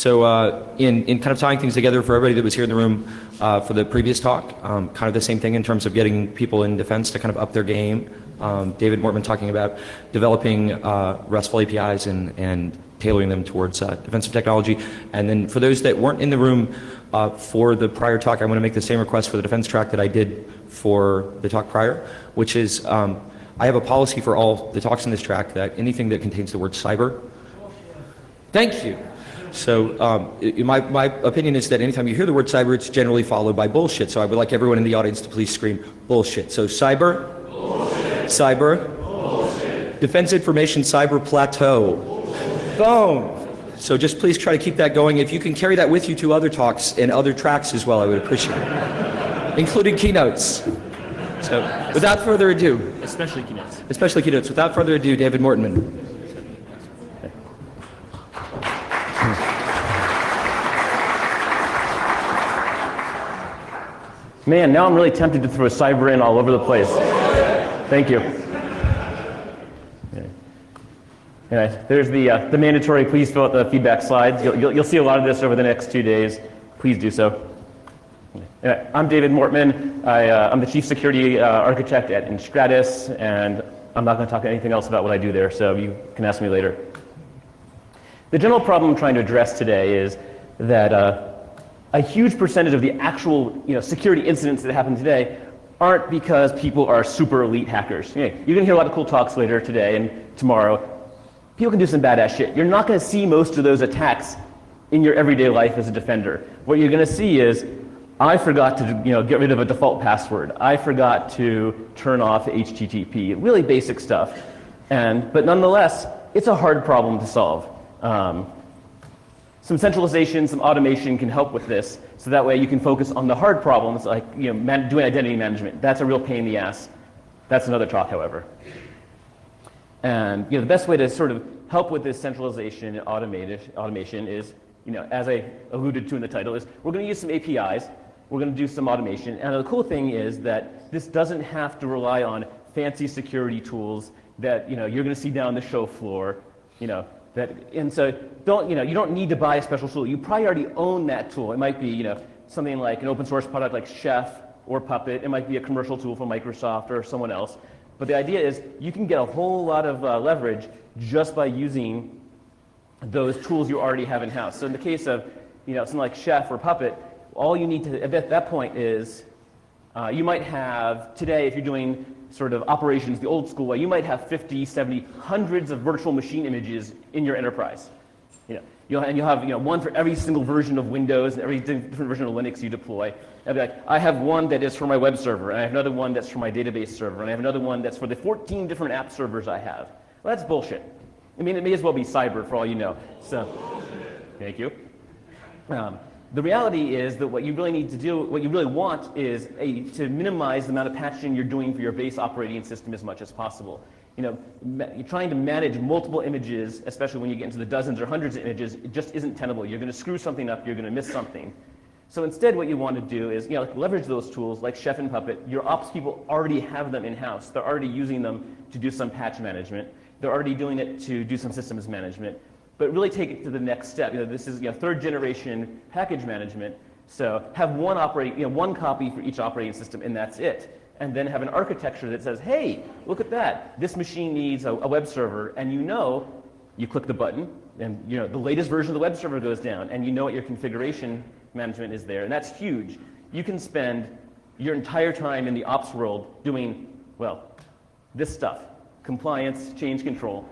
In kind of tying things together for everybody that was here in the room for the previous talk, kind of the same thing in terms of getting people in defense to kind of up their game. David Mortman talking about developing RESTful APIs and tailoring them towards defensive technology. And then for those that weren't in the room for the prior talk, I want to make the same request for the defense track that I did for the talk prior, which is I have a policy for all the talks in this track that anything that contains the word cyber. Thank you. So my opinion is that anytime you hear the word cyber, it's generally followed by bullshit. So I would like everyone in the audience to please scream bullshit. So cyber, bullshit. Cyber, bullshit. Defense information cyber plateau. Boom. So just please try to keep that going. If you can carry that with you to other talks and other tracks as well, I would appreciate it, including keynotes. So without further ado. Especially keynotes. Especially keynotes. Without further ado, David Mortman. Man, now I'm really tempted to throw cyber in all over the place. Thank you. Okay. There's the mandatory, please fill out the feedback slides. You'll see a lot of this over the next 2 days. Please do so. Anyway, I'm David Mortman. I'm the Chief Security Architect at Enstratus, and I'm not going to talk anything else about what I do there, so you can ask me later. The general problem I'm trying to address today is that a huge percentage of the actual security incidents that happen today aren't because people are super elite hackers. You're going to hear a lot of cool talks later today and tomorrow. People can do some badass shit. You're not going to see most of those attacks in your everyday life as a defender. What you're going to see is, I forgot to get rid of a default password. I forgot to turn off HTTP. Really basic stuff. But nonetheless, it's a hard problem to solve. Some centralization, some automation can help with this, so that way you can focus on the hard problems like doing identity management. That's a real pain in the ass. That's another talk, however. And the best way to sort of help with this centralization and automation is, as I alluded to in the title, is we're going to use some APIs. We're going to do some automation. And the cool thing is that this doesn't have to rely on fancy security tools that you're going to see down the show floor. And so you don't need to buy a special tool. You probably already own that tool. It might be something like an open source product like Chef or Puppet. It might be a commercial tool from Microsoft or someone else. But the idea is you can get a whole lot of leverage just by using those tools you already have in-house. So in the case of something like Chef or Puppet, all you need to, at that point, is you might have, today, if you're doing sort of operations the old school way, you might have 50, 70, hundreds of virtual machine images in your enterprise. You'll have one for every single version of Windows and every different version of Linux you deploy. I'd be like, I have one that is for my web server, and I have another one that's for my database server, and I have another one that's for the 14 different app servers I have. Well, that's bullshit. I mean, it may as well be cyber for all you know. So, thank you. The reality is that what you really need to do, what you really want is to minimize the amount of patching you're doing for your base operating system as much as possible. You're trying to manage multiple images, especially when you get into the dozens or hundreds of images, it just isn't tenable. You're going to screw something up, you're going to miss something. So instead what you want to do is leverage those tools like Chef and Puppet. Your ops people already have them in-house. They're already using them to do some patch management. They're already doing it to do some systems management. But really take it to the next step. This is third generation package management. So have one copy for each operating system, and that's it. And then have an architecture that says, hey, look at that. This machine needs a web server, and you click the button, and the latest version of the web server goes down, and what your configuration management is there, and that's huge. You can spend your entire time in the ops world doing, this stuff, compliance, change control,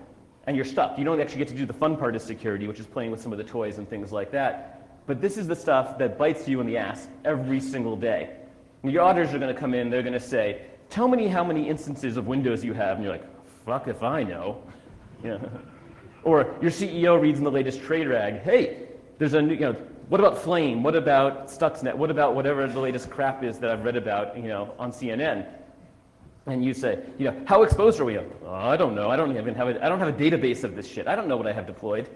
and you're stuck. You don't actually get to do the fun part of security, which is playing with some of the toys and things like that. But this is the stuff that bites you in the ass every single day. And your auditors are going to come in, they're going to say, tell me how many instances of Windows you have, and you're like, fuck if I know. Or your CEO reads in the latest trade rag, hey, there's a new, what about Flame? What about Stuxnet? What about whatever the latest crap is that I've read about, on CNN? And you say, how exposed are we? Oh, I don't know. I don't have a database of this shit. I don't know what I have deployed.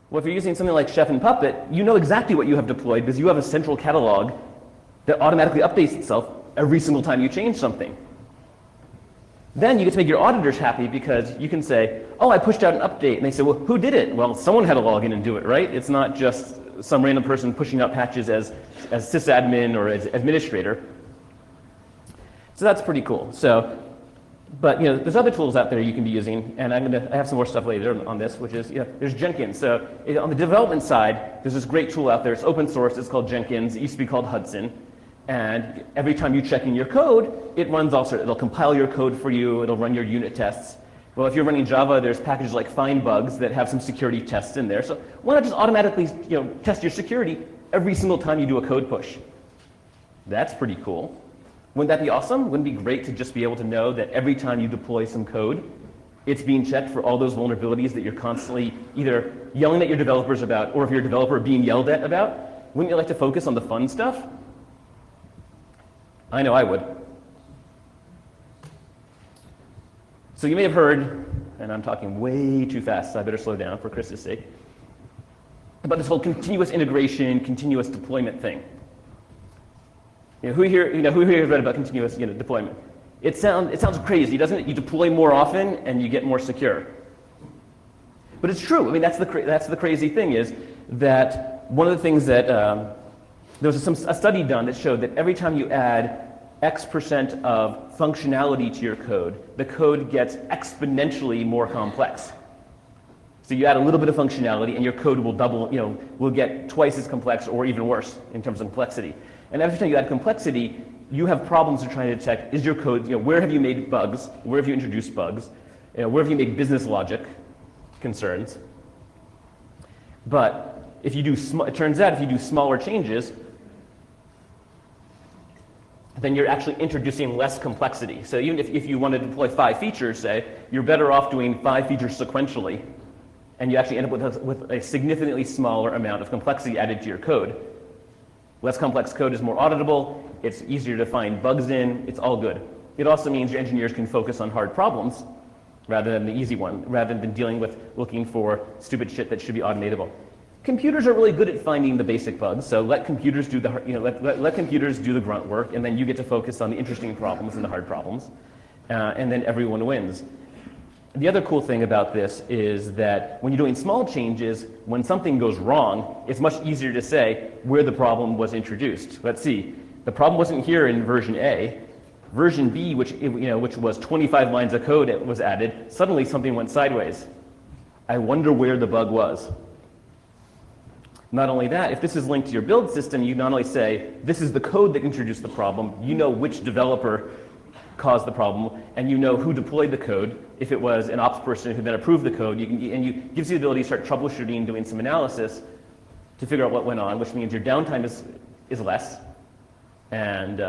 Well, if you're using something like Chef and Puppet, you know exactly what you have deployed because you have a central catalog that automatically updates itself every single time you change something. Then you get to make your auditors happy because you can say, oh, I pushed out an update. And they say, well, who did it? Well, someone had to log in and do it, right? It's not just some random person pushing out patches as sysadmin or as administrator. So that's pretty cool. So, but there's other tools out there you can be using, and I have some more stuff later on this, which is there's Jenkins. So on the development side, there's this great tool out there. It's open source. It's called Jenkins. It used to be called Hudson. And every time you check in your code, it runs it'll compile your code for you. It'll run your unit tests. Well, if you're running Java, there's packages like FindBugs that have some security tests in there. So why not just automatically test your security every single time you do a code push? That's pretty cool. Wouldn't that be awesome? Wouldn't it be great to just be able to know that every time you deploy some code, it's being checked for all those vulnerabilities that you're constantly either yelling at your developers about, or if you're a developer, being yelled at about? Wouldn't you like to focus on the fun stuff? I know I would. So you may have heard, and I'm talking way too fast, so I better slow down for Chris's sake, about this whole continuous integration, continuous deployment thing. Who here has read about continuous deployment? It sounds crazy, doesn't it? You deploy more often and you get more secure. But it's true. I mean, that's the crazy thing is that one of the things that there was a study done that showed that every time you add X% of functionality to your code, the code gets exponentially more complex. So you add a little bit of functionality and your code will double, will get twice as complex or even worse in terms of complexity. And every time you add complexity, you have problems you're trying to detect. Is your code, where have you made bugs? Where have you introduced bugs? Where have you made business logic concerns? But if you do, it turns out if you do smaller changes, then you're actually introducing less complexity. So even if you want to deploy 5 features, say, you're better off doing 5 features sequentially, and you actually end up with a significantly smaller amount of complexity added to your code. Less complex code is more auditable, it's easier to find bugs in, it's all good. It also means your engineers can focus on hard problems rather than the easy one, rather than dealing with looking for stupid shit that should be automatable. Computers are really good at finding the basic bugs, so let computers do the let computers do the grunt work, and then you get to focus on the interesting problems and the hard problems, and then everyone wins. The other cool thing about this is that when you're doing small changes, when something goes wrong, it's much easier to say where the problem was introduced. Let's see, the problem wasn't here in version A. Version B, which was 25 lines of code that was added, suddenly something went sideways. I wonder where the bug was. Not only that, if this is linked to your build system, you not only say, this is the code that introduced the problem, you know which developer caused the problem, and you know who deployed the code. If it was an ops person who then approved the code, it gives you the ability to start troubleshooting, doing some analysis to figure out what went on, which means your downtime is less, and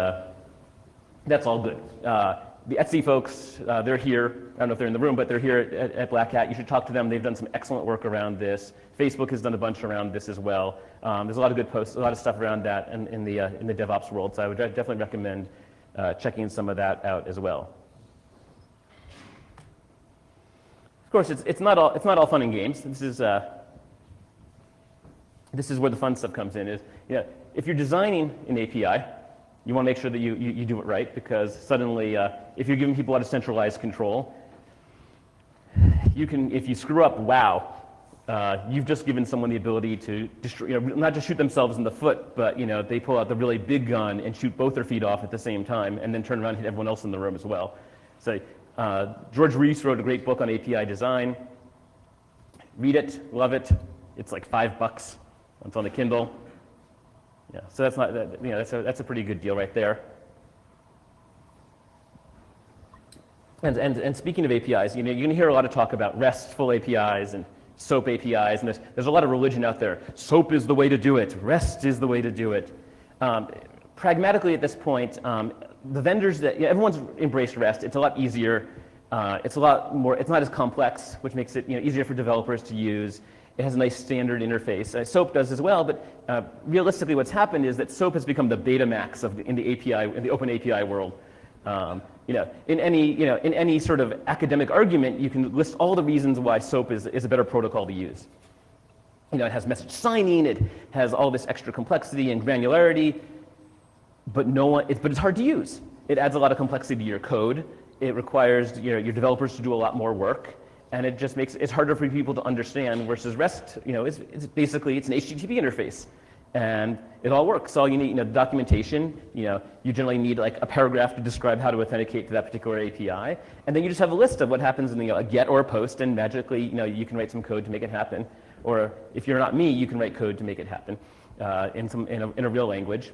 that's all good. The Etsy folks, they're here. I don't know if they're in the room, but they're here at Black Hat. You should talk to them. They've done some excellent work around this. Facebook has done a bunch around this as well. There's a lot of good posts, a lot of stuff around that in the DevOps world. So I would definitely recommend checking some of that out as well. Of course, it's not all fun and games. This is where the fun stuff comes in. If you're designing an API, you want to make sure that you do it right, because suddenly, if you're giving people a lot of centralized control, if you screw up, wow, you've just given someone the ability to not just shoot themselves in the foot, but they pull out the really big gun and shoot both their feet off at the same time, and then turn around and hit everyone else in the room as well. So George Reese wrote a great book on API design. Read it, love it. It's like $5. It's on the Kindle. Yeah, so that's not that's a pretty good deal right there. And speaking of APIs, you're going to hear a lot of talk about RESTful APIs and SOAP APIs, and there's a lot of religion out there. SOAP is the way to do it. REST is the way to do it. Pragmatically, at this point, the vendors everyone's embraced REST. It's a lot easier. It's a lot more. It's not as complex, which makes it easier for developers to use. It has a nice standard interface. SOAP does as well, but realistically, what's happened is that SOAP has become the Betamax in the open API world. In any sort of academic argument, you can list all the reasons why SOAP is a better protocol to use. It has message signing, it has all this extra complexity and granularity, but it's hard to use. It adds a lot of complexity to your code. It requires your developers to do a lot more work. and it just makes it's harder for people to understand. Versus REST, it's basically it's an HTTP interface, and it all works. All you need, documentation. You generally need like a paragraph to describe how to authenticate to that particular API, and then you just have a list of what happens in a get or a post, and magically, you can write some code to make it happen. Or if you're not me, you can write code to make it happen in a real language.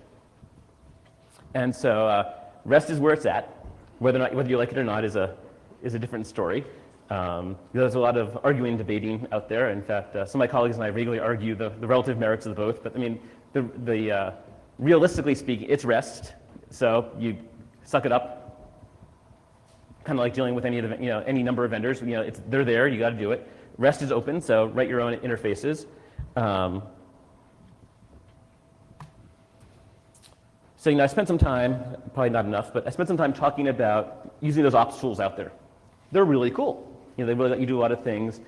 And so REST is where it's at. Whether you like it or not is a different story. There's a lot of arguing and debating out there. In fact, some of my colleagues and I regularly argue the relative merits of both. But I mean, realistically speaking, it's REST. So you suck it up. Kind of like dealing with any number of vendors. They're there. You got to do it. REST is open, so write your own interfaces. So I spent some time, probably not enough, but I spent some time talking about using those ops tools out there. They're really cool. They really let you do a lot of things.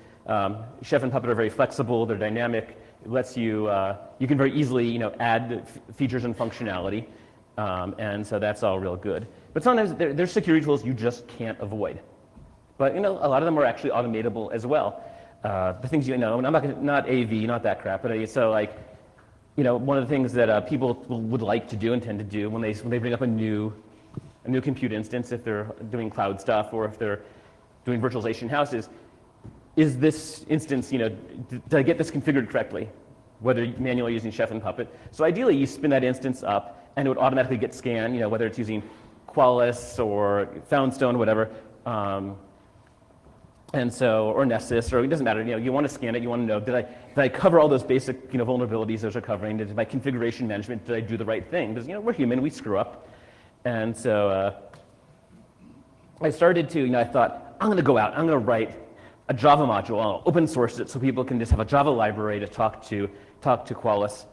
Chef and Puppet are very flexible. They're dynamic. It lets you, you can very easily, add features and functionality. And so that's all real good. But sometimes there's security tools you just can't avoid. But a lot of them are actually automatable as well. The things and I'm not AV, not that crap, but so like, one of the things that people would like to do and tend to do when they bring up a new compute instance, if they're doing cloud stuff or if they're doing virtualization houses, is this instance, did I get this configured correctly? Whether manually using Chef and Puppet. So ideally, you spin that instance up, and it would automatically get scanned. Whether it's using Qualys or Foundstone, whatever. And so, or Nessus, or it doesn't matter. You want to scan it. You want to know, did I cover all those basic, vulnerabilities those are covering? Did my configuration management, did I do the right thing? Because we're human, we screw up. And so I started to, I thought, I'm going to go out. I'm going to write a Java module. I'll open source it so people can just have a Java library to talk to Qualys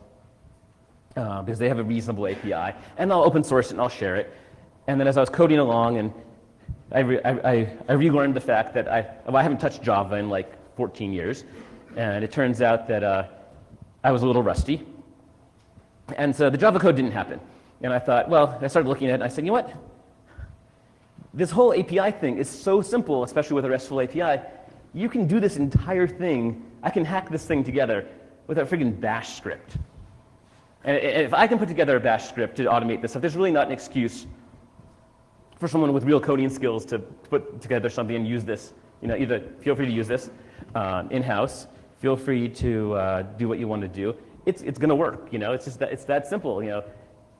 because they have a reasonable API. And I'll open source it and I'll share it. And then as I was coding along, and I relearned the fact that I haven't touched Java in like 14 years. And it turns out that I was a little rusty. And so the Java code didn't happen. And I thought, well, I started looking at it and I said, you know what? This whole API thing is so simple, especially with a RESTful API. You can do this entire thing. I can hack this thing together with a friggin' bash script. And if I can put together a bash script to automate this stuff, there's really not an excuse for someone with real coding skills to put together something and use this. Either feel free to use this in-house. Feel free to do what you want to do. It's going to work. It's that simple.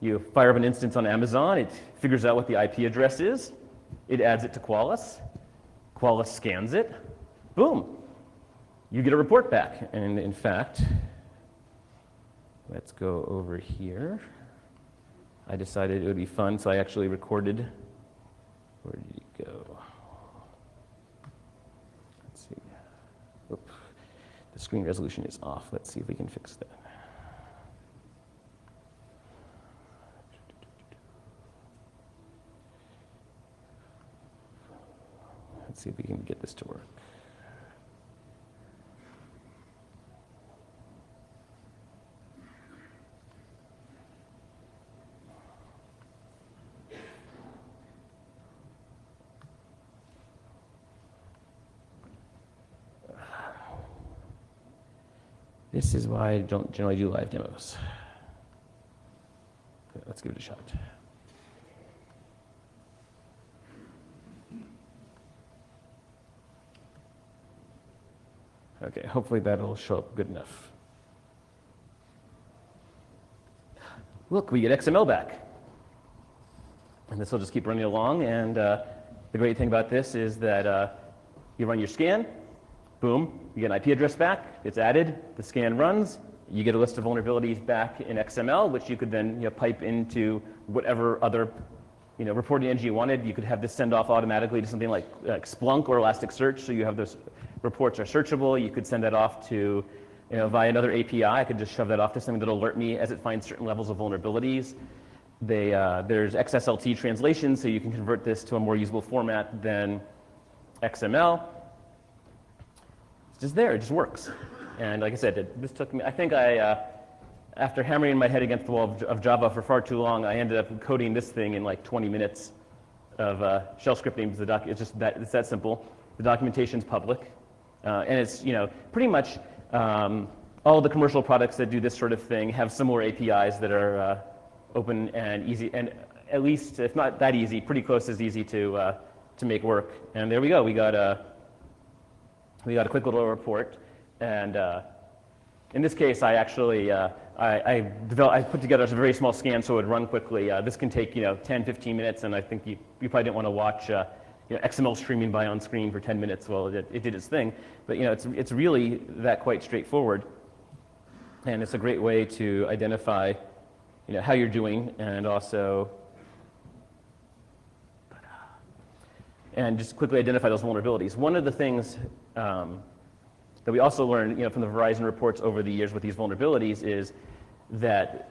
You fire up an instance on Amazon. It figures out what the IP address is. It adds it to Qualys. Qualys scans it. Boom. You get a report back. And in fact, let's go over here. I decided it would be fun, so I actually recorded. Where did you go? Let's see. Oop. The screen resolution is off. Let's see if we can fix that. Let's see if we can get this to work. This is why I don't generally do live demos. Okay, let's give it a shot. Okay, hopefully that'll show up good enough. Look, we get XML back. And this will just keep running along. And the great thing about this is that you run your scan, boom, you get an IP address back, it's added, the scan runs, you get a list of vulnerabilities back in XML, which you could then pipe into whatever other reporting engine you wanted. You could have this send off automatically to something like Splunk or Elasticsearch, so you have those reports are searchable. You could send that off to, via another API. I could just shove that off to something that'll alert me as it finds certain levels of vulnerabilities. There's XSLT translation, so you can convert this to a more usable format than XML. It's just there, it just works. And like I said, this took me, I think after hammering my head against the wall of Java for far too long, I ended up coding this thing in like 20 minutes of shell scripting. It's that simple. The documentation's public. And it's, pretty much all the commercial products that do this sort of thing have similar APIs that are open and easy, and at least, if not that easy, pretty close as easy to make work. And there we go. We got a quick little report. And in this case, I actually I put together a very small scan so it would run quickly. This can take 10, 15 minutes, and I think you probably didn't want to watch XML streaming by on screen for 10 minutes while it did its thing. But it's really that quite straightforward, and it's a great way to identify how you're doing, and also just quickly identify those vulnerabilities. One of the things that we also learned from the Verizon reports over the years with these vulnerabilities is that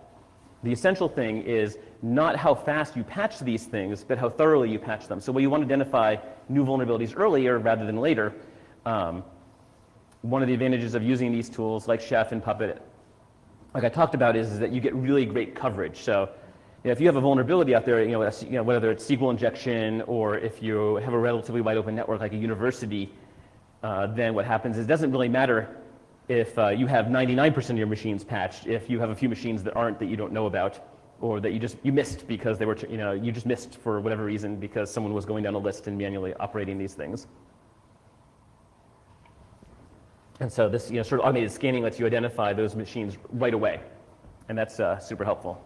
the essential thing is not how fast you patch these things, but how thoroughly you patch them. So when you want to identify new vulnerabilities earlier rather than later, one of the advantages of using these tools like Chef and Puppet, like I talked about, is that you get really great coverage. So if you have a vulnerability out there, whether it's SQL injection or if you have a relatively wide open network like a university, then what happens is it doesn't really matter if you have 99% of your machines patched, if you have a few machines that aren't, that you don't know about, or that you missed because they were, you just missed for whatever reason because someone was going down a list and manually operating these things. And so this sort of automated scanning lets you identify those machines right away, and that's super helpful.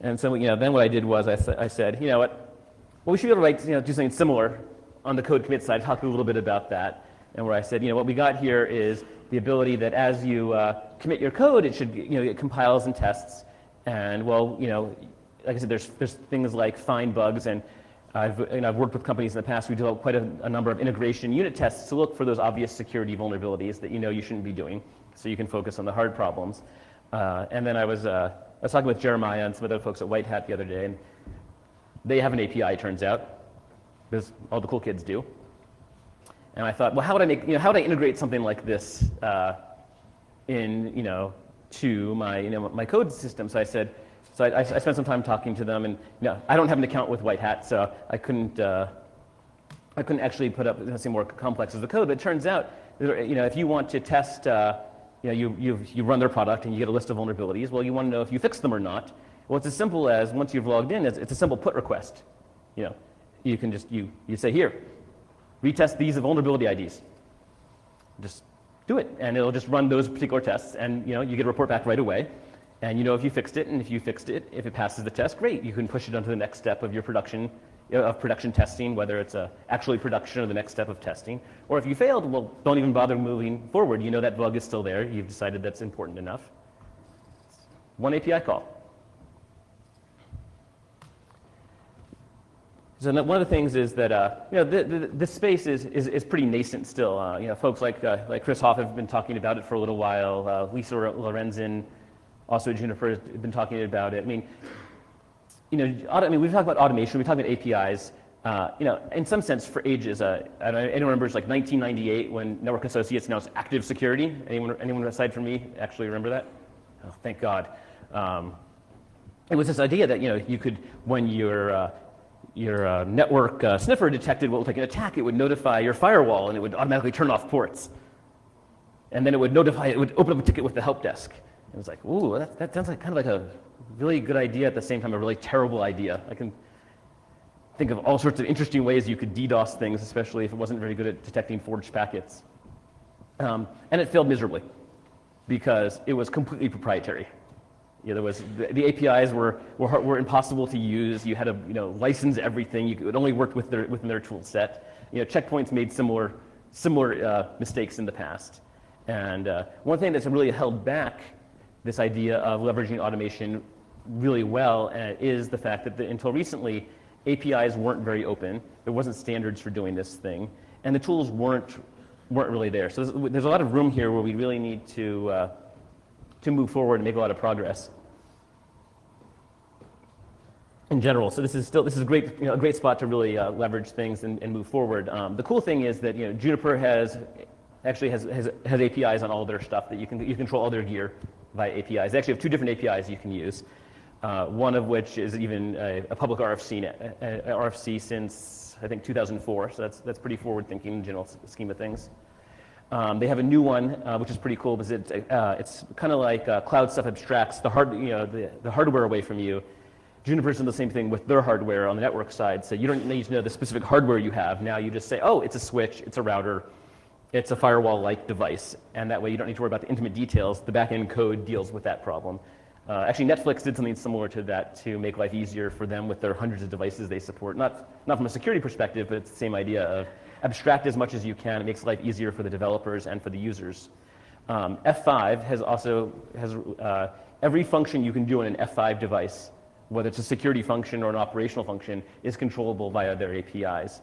And so then what I did was I said, you know what, well, we should be able to do something similar on the code commit side, talk a little bit about that, and where I said, what we got here is the ability that as you commit your code, it should, it compiles and tests, and well, like I said, there's things like find bugs, and I've worked with companies in the past. We developed quite a number of integration unit tests to look for those obvious security vulnerabilities that you shouldn't be doing, so you can focus on the hard problems. And then I was talking with Jeremiah and some other folks at White Hat the other day, and they have an API, it turns out, because all the cool kids do. And I thought, well, how would I integrate something like this to my code system? So I said, I spent some time talking to them, and I don't have an account with White Hat, so I couldn't actually put up something more complex as the code. But it turns out, if you want to test, you run their product and you get a list of vulnerabilities. Well, you want to know if you fix them or not. Well, it's as simple as once you've logged in, it's a simple put request. You can just you say, here, retest these vulnerability IDs. Just do it, and it'll just run those particular tests, and you get a report back right away. And if you fixed it, and if you fixed it, if it passes the test, great. You can push it onto the next step of your production testing, whether it's actually production or the next step of testing. Or if you failed, well, don't even bother moving forward. That bug is still there. You've decided that's important enough. One API call. So one of the things is that this space is pretty nascent still. Folks like Chris Hoff have been talking about it for a little while. Lisa Lorenzen, also at Juniper, has been talking about it. We've talked about automation. We talked about APIs. In some sense, for ages. Anyone remembers like 1998 when Network Associates announced active security? Anyone aside from me actually remember that? Oh, thank God. It was this idea that you could, when your network sniffer detected what looked like an attack, it would notify your firewall and it would automatically turn off ports. And then it would open up a ticket with the help desk. And it was like, ooh, that sounds like kind of like a really good idea, at the same time a really terrible idea. I can think of all sorts of interesting ways you could DDoS things, especially if it wasn't very good at detecting forged packets. And it failed miserably because it was completely proprietary. The APIs were impossible to use. You had to license everything. It only worked within their tool set. Checkpoints made similar mistakes in the past. And one thing that's really held back this idea of leveraging automation really well is the fact that until recently, APIs weren't very open. There wasn't standards for doing this thing, and the tools weren't really there. So there's a lot of room here where we really need to move forward and make a lot of progress in general. So this is a great spot to really leverage things and move forward. The cool thing is that Juniper has APIs on all their stuff that you control all their gear via APIs. They actually have two different APIs you can use. one of which is even a public RFC since, I think, 2004, so that's pretty forward-thinking in the general scheme of things. They have a new one, which is pretty cool because it's kind of like cloud stuff abstracts the hardware away from you. Juniper's doing the same thing with their hardware on the network side, so you don't need to know the specific hardware you have. Now you just say, oh, it's a switch, it's a router, it's a firewall-like device, and that way you don't need to worry about the intimate details. The back-end code deals with that problem. Actually, Netflix did something similar to that to make life easier for them with their hundreds of devices they support. Not from a security perspective, but it's the same idea of abstract as much as you can. It makes life easier for the developers and for the users. F5 has every function you can do on an F5 device, whether it's a security function or an operational function, is controllable via their APIs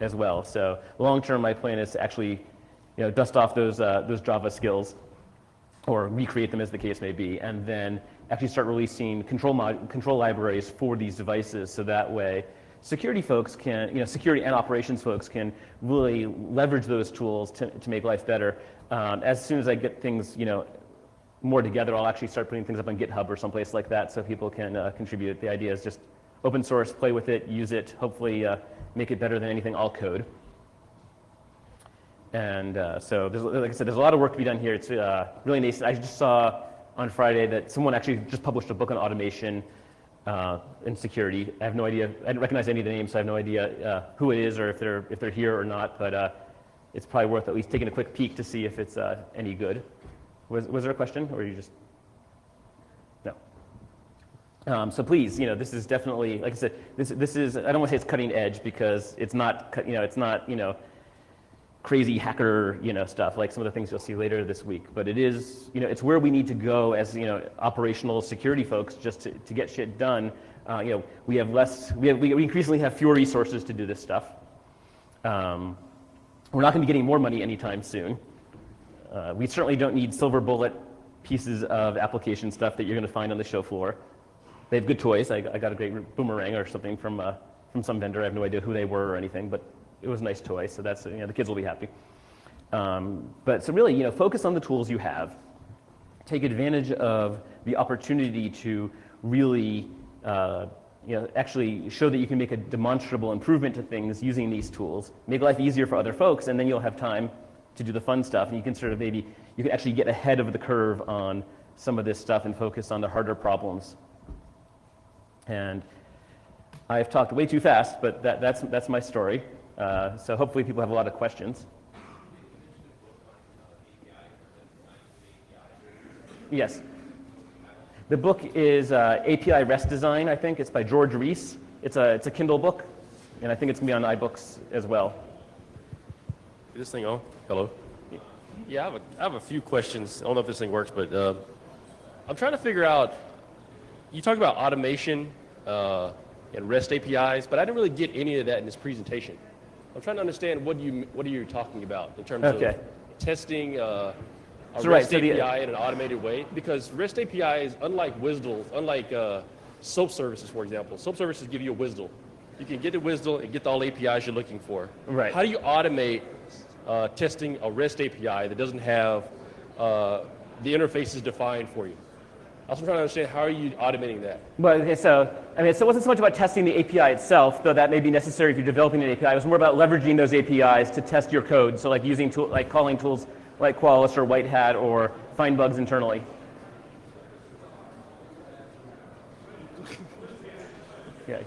as well. So long term, my plan is to actually dust off those Java skills, or recreate them as the case may be, and then actually start releasing control libraries for these devices, so that way security folks can, security and operations folks can really leverage those tools to make life better. As soon as I get things, more together, I'll actually start putting things up on GitHub or someplace like that so people can contribute. The idea is just open source, play with it, use it, hopefully make it better than anything I'll code. And so, like I said, there's a lot of work to be done here. It's really nascent. I just saw on Friday that someone actually just published a book on automation and security. I have no idea. I didn't recognize any of the names, so I have no idea who it is or if they're here or not. But it's probably worth at least taking a quick peek to see if it's any good. Was there a question, or you just no? So please, this is definitely, like I said, this is. I don't want to say it's cutting edge because it's not. It's not. Crazy hacker, stuff like some of the things you'll see later this week. But it is, it's where we need to go as, operational security folks just to get shit done. We have less, we increasingly have fewer resources to do this stuff. We're not going to be getting more money anytime soon. We certainly don't need silver bullet pieces of application stuff that you're going to find on the show floor. They have good toys. I got a great boomerang or something from some vendor. I have no idea who they were or anything, but it was a nice toy, so that's, the kids will be happy. But so really, focus on the tools you have. Take advantage of the opportunity to really, actually show that you can make a demonstrable improvement to things using these tools. Make life easier for other folks, and then you'll have time to do the fun stuff. And you can sort of you can actually get ahead of the curve on some of this stuff and focus on the harder problems. And I've talked way too fast, but that's my story. So hopefully people have a lot of questions. Yes. The book is API REST Design, I think. It's by George Reese. It's a Kindle book, and I think it's going to be on iBooks as well. Is this thing on? Hello? Yeah, I have a few questions. I don't know if this thing works, but I'm trying to figure out, you talk about automation and REST APIs, but I didn't really get any of that in this presentation. I'm trying to understand what are you talking about in terms of testing a REST API in an automated way, because REST API is unlike WSDL, unlike SOAP services, for example. SOAP services give you a WSDL. You can get the WSDL and get all the APIs you're looking for. Right. How do you automate testing a REST API that doesn't have the interfaces defined for you? I was trying to understand, how are you automating that? Well, okay, so it wasn't so much about testing the API itself, though that may be necessary if you're developing an API. It was more about leveraging those APIs to test your code. So like using calling tools like Qualys or White Hat or find bugs internally. Yeah.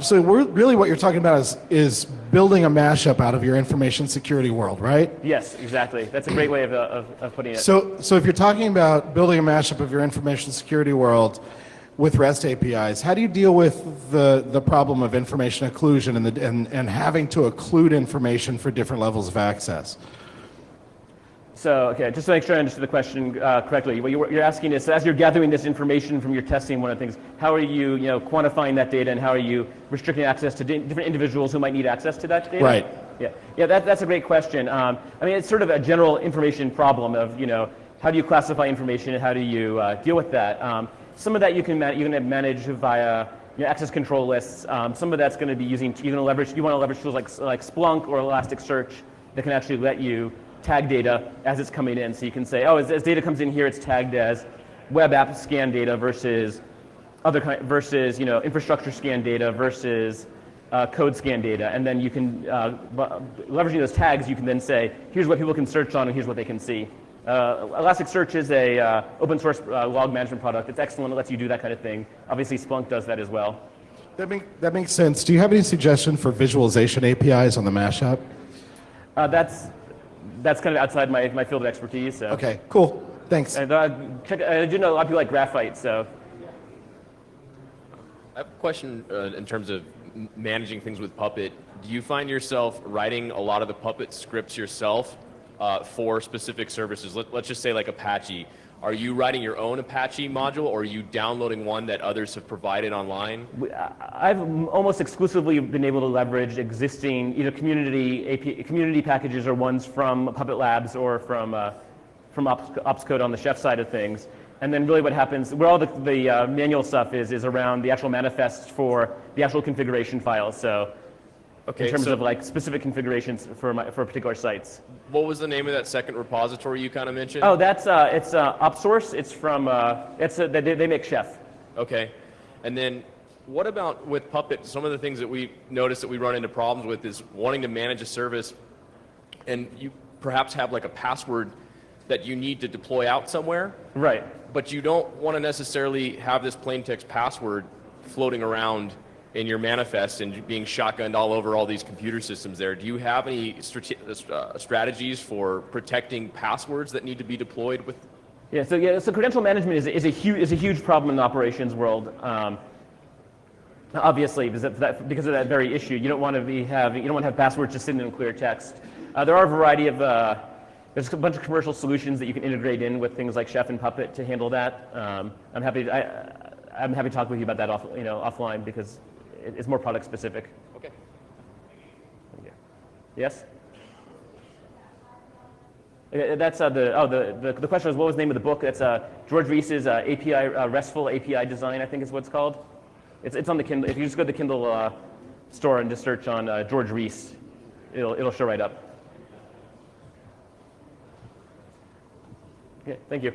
So really what you're talking about is building a mashup out of your information security world, right? Yes, exactly. That's a great way of putting it. So if you're talking about building a mashup of your information security world with REST APIs, how do you deal with the problem of information occlusion and having to occlude information for different levels of access? So, okay, just to make sure I understood the question correctly, what you're asking is, so as you're gathering this information from your testing, one of the things, how are you, quantifying that data, and how are you restricting access to different individuals who might need access to that data? Right. Yeah, that's a great question. It's sort of a general information problem of, how do you classify information and how do you deal with that? Some of that you can manage via access control lists. Some of that's going to be you want to leverage tools like Splunk or Elasticsearch that can actually let you tag data as it's coming in. So you can say, as data comes in here, it's tagged as web app scan data versus versus infrastructure scan data versus code scan data, and then you can leveraging those tags, you can then say, here's what people can search on and here's what they can see. Elasticsearch is a open source log management product. It's excellent. It lets you do that kind of thing. Obviously, Splunk does that as well. That makes sense. Do you have any suggestion for visualization APIs on the Mashup? That's kind of outside my field of expertise. So. Okay, cool. Thanks. And I do know a lot of people like Graphite, so. I have a question in terms of managing things with Puppet. Do you find yourself writing a lot of the Puppet scripts yourself for specific services? Let's just say like Apache. Are you writing your own Apache module, or are you downloading one that others have provided online? I've almost exclusively been able to leverage existing either community packages or ones from Puppet Labs or from OpsCode on the Chef side of things. And then really what happens, where all the manual stuff is around the actual manifest for the actual configuration files. So in terms of like specific configurations for particular sites. What was the name of that second repository you kind of mentioned? Oh, that's it's OpSource. It's from they make Chef. Okay, and then what about with Puppet? Some of the things that we notice that we run into problems with is wanting to manage a service, and you perhaps have like a password that you need to deploy out somewhere. Right. But you don't want to necessarily have this plain text password floating around in your manifest and being shotgunned all over all these computer systems there. Do you have any strategies for protecting passwords that need to be deployed with? Yeah, so credential management is a huge problem in the operations world. Obviously, because of that very issue, you don't want to have passwords just sitting in clear text. There are a variety of there's a bunch of commercial solutions that you can integrate in with things like Chef and Puppet to handle that. I'm happy to talk with you about that offline because it's more product specific. Okay. Yes. That's the question was, what was the name of the book? That's George Reese's API RESTful API design, I think is what it's called. It's on the Kindle. If you just go to the Kindle store and just search on George Reese, it'll show right up. Okay, thank you.